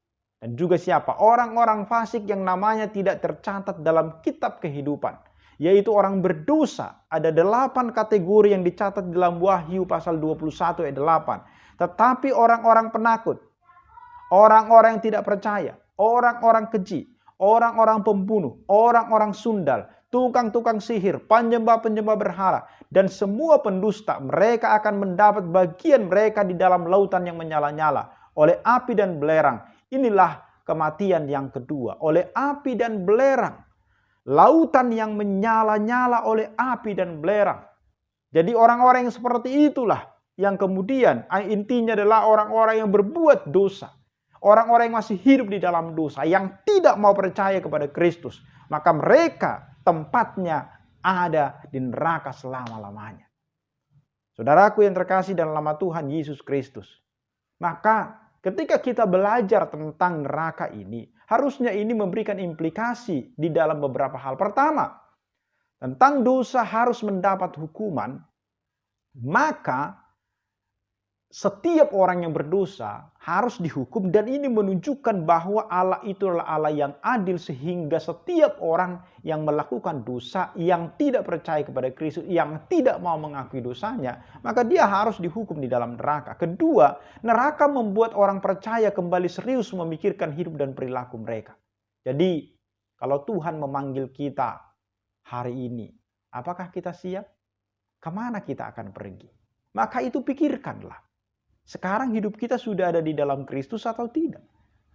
Dan juga siapa? Orang-orang fasik yang namanya tidak tercatat dalam kitab kehidupan. Yaitu orang berdosa. Ada 8 kategori yang dicatat dalam Wahyu pasal 21 ayat 8. Tetapi orang-orang penakut, orang-orang yang tidak percaya, orang-orang keji, orang-orang pembunuh, orang-orang sundal, tukang-tukang sihir, penyembah-penyembah berhala, dan semua pendusta, mereka akan mendapat bagian mereka di dalam lautan yang menyala-nyala oleh api dan belerang. Inilah kematian yang kedua, oleh api dan belerang. Lautan yang menyala-nyala oleh api dan belerang. Jadi orang-orang yang seperti itulah yang kemudian intinya adalah orang-orang yang berbuat dosa. Orang-orang yang masih hidup di dalam dosa, yang tidak mau percaya kepada Kristus. Maka mereka tempatnya ada di neraka selama-lamanya. Saudaraku yang terkasih dalam nama Tuhan Yesus Kristus. Maka ketika kita belajar tentang neraka ini, harusnya ini memberikan implikasi di dalam beberapa hal. Pertama, tentang dosa harus mendapat hukuman, maka setiap orang yang berdosa harus dihukum, dan ini menunjukkan bahwa Allah itu adalah Allah yang adil, sehingga setiap orang yang melakukan dosa, yang tidak percaya kepada Kristus, yang tidak mau mengakui dosanya, maka dia harus dihukum di dalam neraka. Kedua, neraka membuat orang percaya kembali serius memikirkan hidup dan perilaku mereka. Jadi, kalau Tuhan memanggil kita hari ini, apakah kita siap? Kemana kita akan pergi? Maka itu pikirkanlah. Sekarang hidup kita sudah ada di dalam Kristus atau tidak?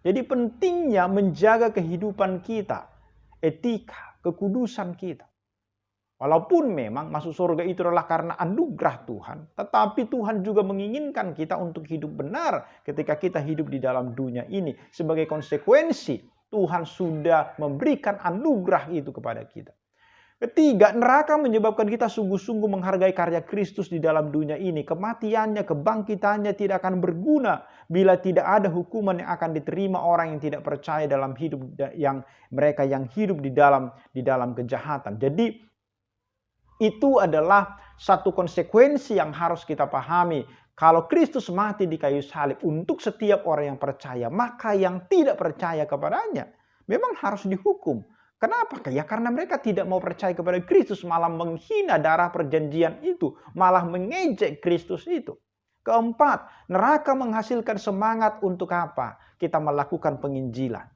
Jadi pentingnya menjaga kehidupan kita, etika, kekudusan kita. Walaupun memang masuk surga itu adalah karena anugerah Tuhan, tetapi Tuhan juga menginginkan kita untuk hidup benar ketika kita hidup di dalam dunia ini. Sebagai konsekuensi, Tuhan sudah memberikan anugerah itu kepada kita. Ketiga, neraka menyebabkan kita sungguh-sungguh menghargai karya Kristus di dalam dunia ini. Kematiannya, kebangkitannya tidak akan berguna bila tidak ada hukuman yang akan diterima orang yang tidak percaya dalam hidup yang mereka yang hidup di dalam kejahatan. Jadi itu adalah satu konsekuensi yang harus kita pahami. Kalau Kristus mati di kayu salib untuk setiap orang yang percaya, maka yang tidak percaya kepadanya memang harus dihukum. Kenapa? Ya karena mereka tidak mau percaya kepada Kristus, malah menghina darah perjanjian itu, malah mengejek Kristus itu. Keempat, neraka menghasilkan semangat untuk apa? Kita melakukan penginjilan.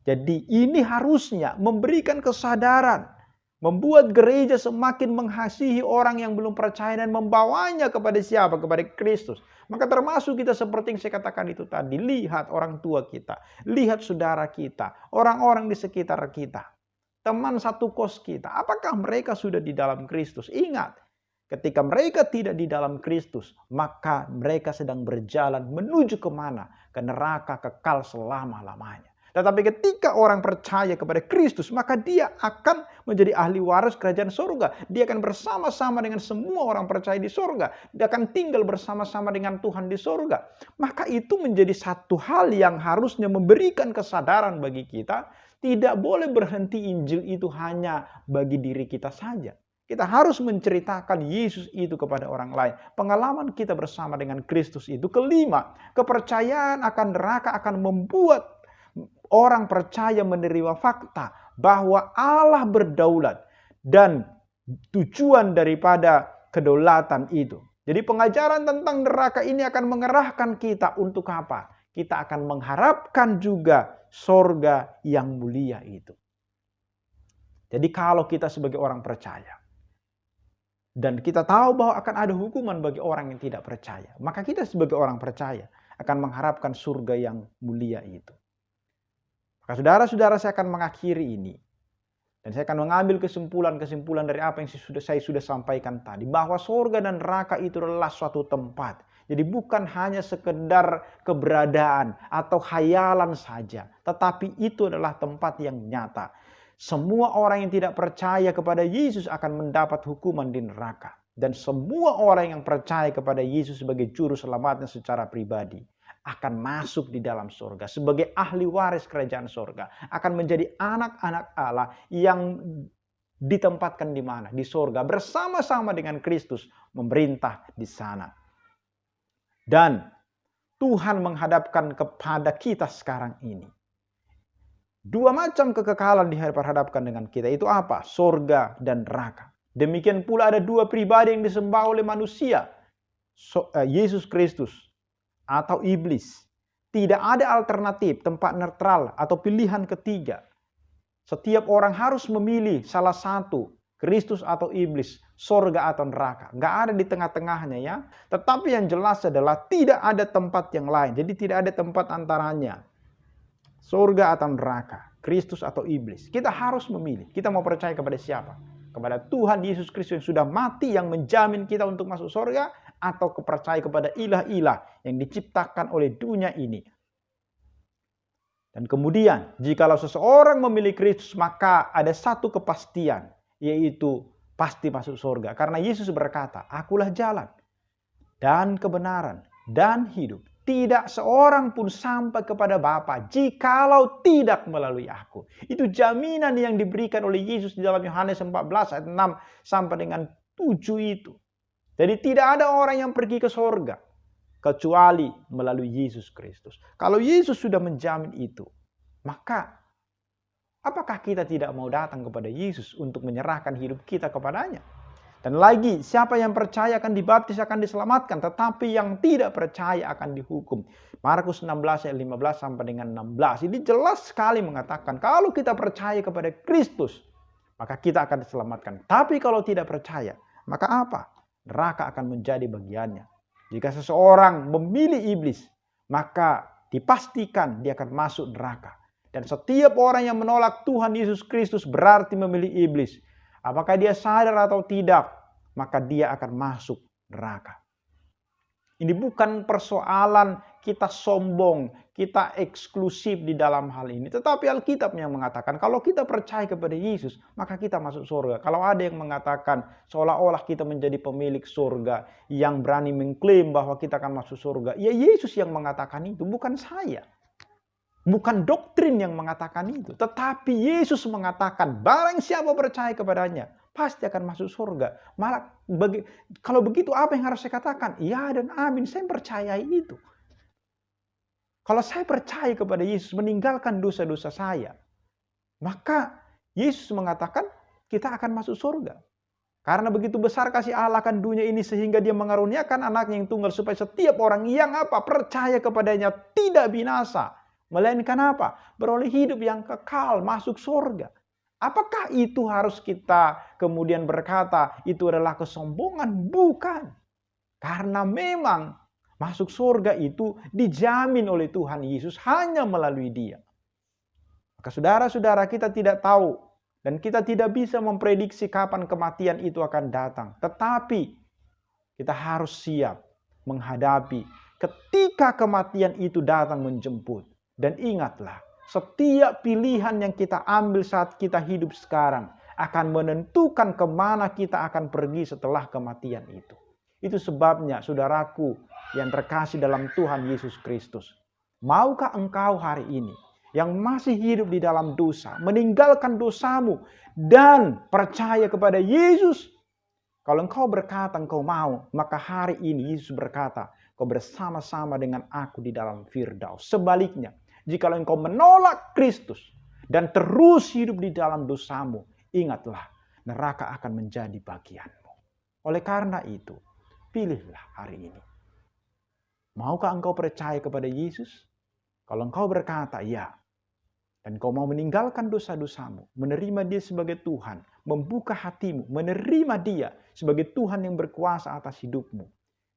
Jadi ini harusnya memberikan kesadaran, membuat gereja semakin mengasihi orang yang belum percaya dan membawanya kepada siapa? Kepada Kristus. Maka termasuk kita seperti yang saya katakan itu tadi. Lihat orang tua kita. Lihat saudara kita. Orang-orang di sekitar kita. Teman satu kos kita. Apakah mereka sudah di dalam Kristus? Ingat. Ketika mereka tidak di dalam Kristus. Maka mereka sedang berjalan menuju kemana? Ke neraka kekal selama-lamanya. Tetapi ketika orang percaya kepada Kristus, maka dia akan menjadi ahli waris kerajaan surga. Dia akan bersama-sama dengan semua orang percaya di surga. Dia akan tinggal bersama-sama dengan Tuhan di surga. Maka itu menjadi satu hal yang harusnya memberikan kesadaran bagi kita. Tidak boleh berhenti Injil itu hanya bagi diri kita saja. Kita harus menceritakan Yesus itu kepada orang lain. Pengalaman kita bersama dengan Kristus itu. Kelima, kepercayaan akan neraka akan membuat orang percaya menerima fakta bahwa Allah berdaulat dan tujuan daripada kedaulatan itu. Jadi pengajaran tentang neraka ini akan mengerahkan kita untuk apa? Kita akan mengharapkan juga sorga yang mulia itu. Jadi kalau kita sebagai orang percaya dan kita tahu bahwa akan ada hukuman bagi orang yang tidak percaya, maka kita sebagai orang percaya akan mengharapkan surga yang mulia itu. Maka saudara-saudara, saya akan mengakhiri ini. Dan saya akan mengambil kesimpulan-kesimpulan dari apa yang saya sudah sampaikan tadi. Bahwa surga dan neraka itu adalah suatu tempat. Jadi bukan hanya sekedar keberadaan atau khayalan saja. Tetapi itu adalah tempat yang nyata. Semua orang yang tidak percaya kepada Yesus akan mendapat hukuman di neraka. Dan semua orang yang percaya kepada Yesus sebagai juru selamatnya secara pribadi akan masuk di dalam surga sebagai ahli waris kerajaan surga, akan menjadi anak-anak Allah yang ditempatkan di mana? Di surga bersama-sama dengan Kristus memerintah di sana. Dan Tuhan menghadapkan kepada kita sekarang ini dua macam kekekalan diperhadapkan dengan kita. Itu apa? Surga dan neraka. Demikian pula ada dua pribadi yang disembah oleh manusia, Yesus Kristus atau iblis. Tidak ada alternatif, tempat netral atau pilihan ketiga. Setiap orang harus memilih salah satu, Kristus atau iblis, surga atau neraka. Nggak ada di tengah-tengahnya ya. Tetapi yang jelas adalah tidak ada tempat yang lain. Jadi tidak ada tempat antaranya. Surga atau neraka, Kristus atau iblis. Kita harus memilih. Kita mau percaya kepada siapa? Kepada Tuhan Yesus Kristus yang sudah mati, yang menjamin kita untuk masuk surga, atau kepercaya kepada ilah-ilah yang diciptakan oleh dunia ini. Dan kemudian, jikalau seseorang memilih Kristus, maka ada satu kepastian, yaitu pasti masuk surga. Karena Yesus berkata, "Akulah jalan dan kebenaran dan hidup. Tidak seorang pun sampai kepada Bapa jikalau tidak melalui aku." Itu jaminan yang diberikan oleh Yesus di dalam Yohanes 14 ayat 6 sampai dengan 7 itu. Jadi tidak ada orang yang pergi ke surga kecuali melalui Yesus Kristus. Kalau Yesus sudah menjamin itu, maka apakah kita tidak mau datang kepada Yesus untuk menyerahkan hidup kita kepadanya? Dan lagi, siapa yang percaya akan dibaptis akan diselamatkan, tetapi yang tidak percaya akan dihukum. Markus 16 ayat 15 sampai dengan 16. Ini jelas sekali mengatakan kalau kita percaya kepada Kristus, maka kita akan diselamatkan. Tapi kalau tidak percaya, maka apa? Neraka akan menjadi bagiannya. Jika seseorang memilih iblis, maka dipastikan dia akan masuk neraka. Dan setiap orang yang menolak Tuhan Yesus Kristus berarti memilih iblis. Apakah dia sadar atau tidak, maka dia akan masuk neraka. Ini bukan persoalan kita sombong, kita eksklusif di dalam hal ini. Tetapi Alkitab yang mengatakan kalau kita percaya kepada Yesus, maka kita masuk surga. Kalau ada yang mengatakan seolah-olah kita menjadi pemilik surga, yang berani mengklaim bahwa kita akan masuk surga, ya Yesus yang mengatakan itu, bukan saya. Bukan doktrin yang mengatakan itu. Tetapi Yesus mengatakan barang siapa percaya kepadanya, pasti akan masuk surga. Malah kalau begitu apa yang harus saya katakan? Ya dan amin, saya percaya itu. Kalau saya percaya kepada Yesus meninggalkan dosa-dosa saya, maka Yesus mengatakan kita akan masuk surga. Karena begitu besar kasih Allah akan dunia ini sehingga dia mengaruniakan anaknya yang tunggal supaya setiap orang yang percaya kepadanya tidak binasa. Melainkan apa? Beroleh hidup yang kekal, masuk surga. Apakah itu harus kita kemudian berkata itu adalah kesombongan? Bukan. Karena memang masuk surga itu dijamin oleh Tuhan Yesus hanya melalui Dia. Maka saudara-saudara, kita tidak tahu dan kita tidak bisa memprediksi kapan kematian itu akan datang. Tetapi kita harus siap menghadapi ketika kematian itu datang menjemput. Dan ingatlah, setiap pilihan yang kita ambil saat kita hidup sekarang akan menentukan kemana kita akan pergi setelah kematian itu. Itu sebabnya saudaraku yang terkasih dalam Tuhan Yesus Kristus. Maukah engkau hari ini yang masih hidup di dalam dosa, meninggalkan dosamu dan percaya kepada Yesus? Kalau engkau berkata engkau mau, maka hari ini Yesus berkata, kau bersama-sama dengan aku di dalam Firdaus. Sebaliknya, jika engkau menolak Kristus dan terus hidup di dalam dosamu, ingatlah neraka akan menjadi bagianmu. Oleh karena itu, pilihlah hari ini. Maukah engkau percaya kepada Yesus? Kalau engkau berkata ya, dan kau mau meninggalkan dosa-dosamu, menerima Dia sebagai Tuhan, membuka hatimu, menerima Dia sebagai Tuhan yang berkuasa atas hidupmu,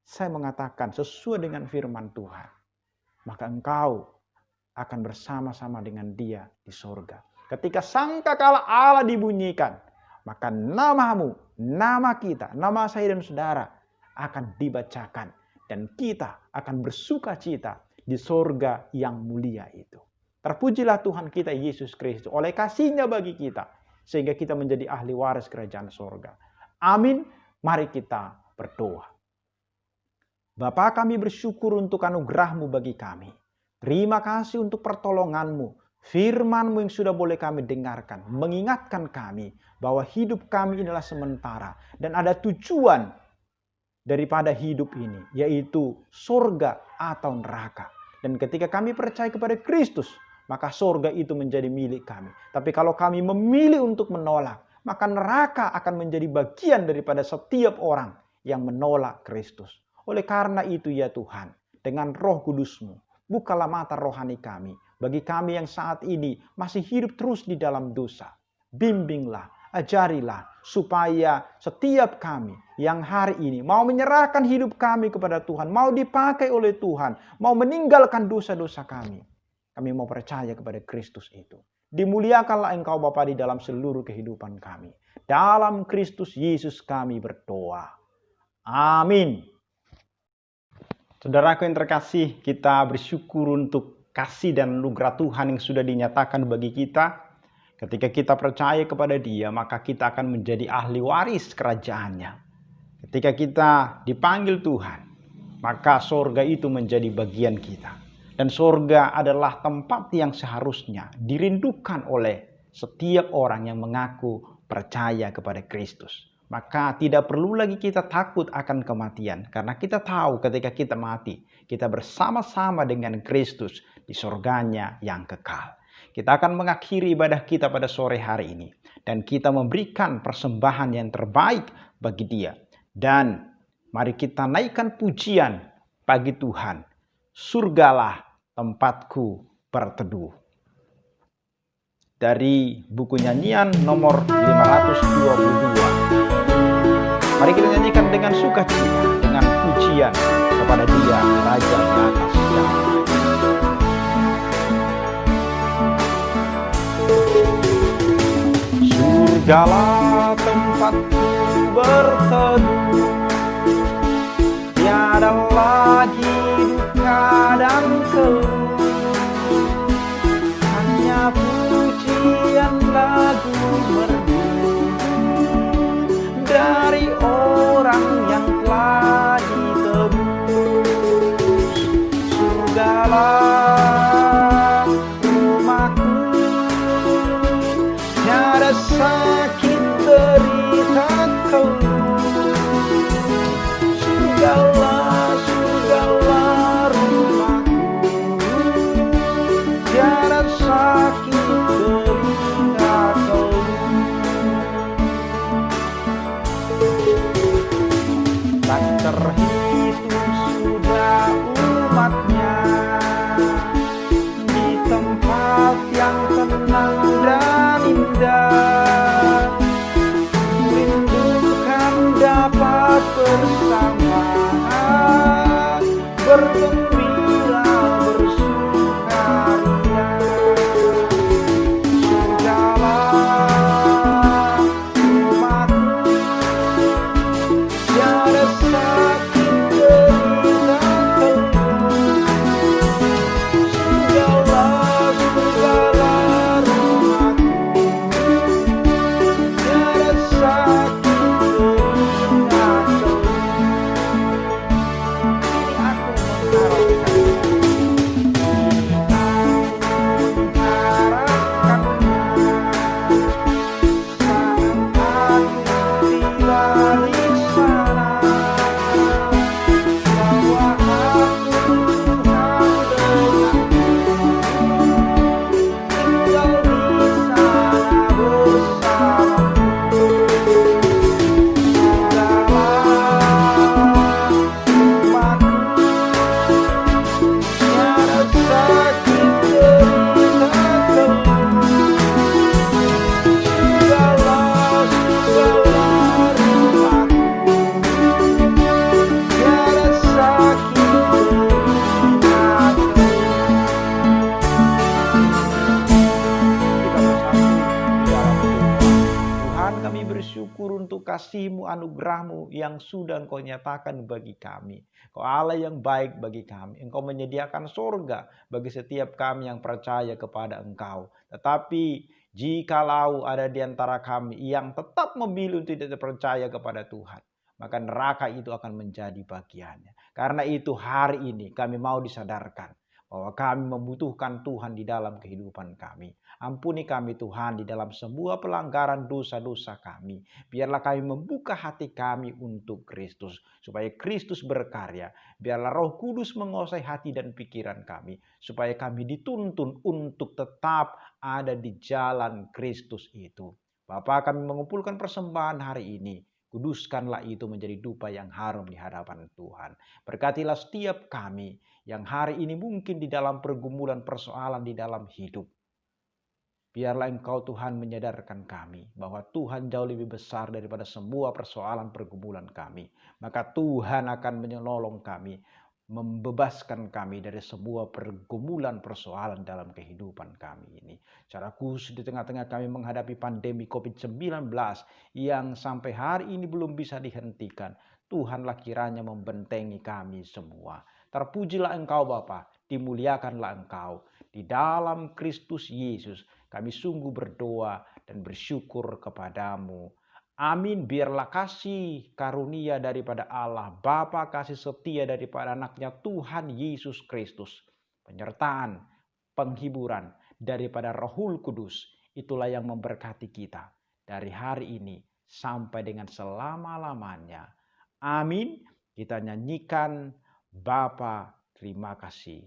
saya mengatakan sesuai dengan firman Tuhan, maka engkau akan bersama-sama dengan Dia di surga. Ketika sangkakala Allah dibunyikan, maka namamu, nama kita, nama saya dan saudara akan dibacakan. Dan kita akan bersuka cita di surga yang mulia itu. Terpujilah Tuhan kita Yesus Kristus oleh kasih-Nya bagi kita, sehingga kita menjadi ahli waris kerajaan surga. Amin. Mari kita berdoa. Bapa, kami bersyukur untuk anugerah-Mu bagi kami. Terima kasih untuk pertolongan-Mu, firman-Mu yang sudah boleh kami dengarkan, mengingatkan kami bahwa hidup kami adalah sementara dan ada tujuan daripada hidup ini, yaitu surga atau neraka. Dan ketika kami percaya kepada Kristus, maka surga itu menjadi milik kami. Tapi kalau kami memilih untuk menolak, maka neraka akan menjadi bagian daripada setiap orang yang menolak Kristus. Oleh karena itu ya Tuhan, dengan Roh Kudus-Mu, bukalah mata rohani kami, Bagi kami yang saat ini masih hidup terus di dalam dosa, bimbinglah, ajarilah, supaya setiap kami yang hari ini mau menyerahkan hidup kami kepada Tuhan, mau dipakai oleh Tuhan, mau meninggalkan dosa-dosa kami mau percaya kepada Kristus itu. Dimuliakanlah Engkau Bapa di dalam seluruh kehidupan kami. Dalam Kristus Yesus kami berdoa. Amin. Saudaraku yang terkasih, kita bersyukur untuk kasih dan anugerah Tuhan yang sudah dinyatakan bagi kita. Ketika kita percaya kepada Dia, maka kita akan menjadi ahli waris kerajaannya. Ketika kita dipanggil Tuhan, maka sorga itu menjadi bagian kita. Dan sorga adalah tempat yang seharusnya dirindukan oleh setiap orang yang mengaku percaya kepada Kristus. Maka tidak perlu lagi kita takut akan kematian. Karena kita tahu ketika kita mati, kita bersama-sama dengan Kristus di sorganya yang kekal. Kita akan mengakhiri ibadah kita pada sore hari ini. Dan kita memberikan persembahan yang terbaik bagi Dia. Dan mari kita naikkan pujian bagi Tuhan. Surgalah tempatku berteduh. Dari buku nyanyian nomor 522. Mari kita nyanyikan dengan sukacita, dengan pujian kepada Dia, Raja di atas segala. Surgalah tempatku berteduh, tiada lagi duka dan keluh, hanya pujian lagu merdu dari orang yang telah ditebus. Surgalah rumahku, tiada sakit derita keluh. Surgalah, surgalah rumahku, tiada sakit derita keluh. Tak terhitung sudah umatnya di tempat yang tenang dan indah, rindukan dapat bersama, bergembira bersukaria. Surgalah rumahku, tiada sakit derita keluh. Surgalah, surgalah rumahku, tiada sakit derita keluh. Ini aku kasih-Mu, anugerah-Mu yang sudah Engkau nyatakan bagi kami. Engkau Allah yang baik bagi kami. Engkau menyediakan surga bagi setiap kami yang percaya kepada Engkau. Tetapi jikalau ada di antara kami yang tetap memilih untuk tidak percaya kepada Tuhan, maka neraka itu akan menjadi bagiannya. Karena itu hari ini kami mau disadarkan bahwa kami membutuhkan Tuhan di dalam kehidupan kami. Ampuni kami Tuhan di dalam semua pelanggaran dosa-dosa kami. Biarlah kami membuka hati kami untuk Kristus, supaya Kristus berkarya. Biarlah Roh Kudus menguasai hati dan pikiran kami, supaya kami dituntun untuk tetap ada di jalan Kristus itu. Bapa, kami mengumpulkan persembahan hari ini. Kuduskanlah itu menjadi dupa yang harum di hadapan Tuhan. Berkatilah setiap kami yang hari ini mungkin di dalam pergumulan persoalan di dalam hidup. Biarlah Engkau Tuhan menyadarkan kami bahwa Tuhan jauh lebih besar daripada semua persoalan pergumulan kami. Maka Tuhan akan menolong kami, membebaskan kami dari semua pergumulan persoalan dalam kehidupan kami ini. Secara khusus di tengah-tengah kami menghadapi pandemi COVID-19 yang sampai hari ini belum bisa dihentikan. Tuhanlah kiranya membentengi kami semua. Terpujilah Engkau Bapa, dimuliakanlah Engkau. Di dalam Kristus Yesus kami sungguh berdoa dan bersyukur kepadamu. Amin. Biarlah kasih karunia daripada Allah Bapa, kasih setia daripada anaknya Tuhan Yesus Kristus, penyertaan, penghiburan daripada Rohul Kudus, itulah yang memberkati kita dari hari ini sampai dengan selama-lamanya. Amin. Kita nyanyikan Bapa, terima kasih.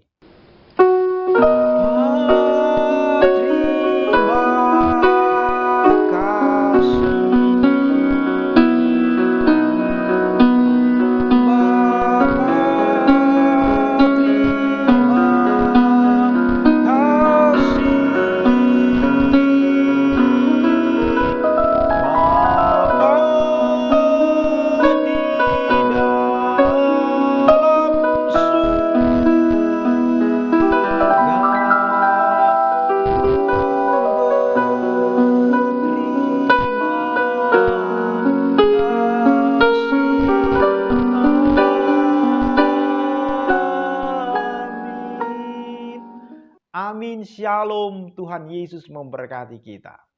Amin, shalom, Tuhan Yesus memberkati kita.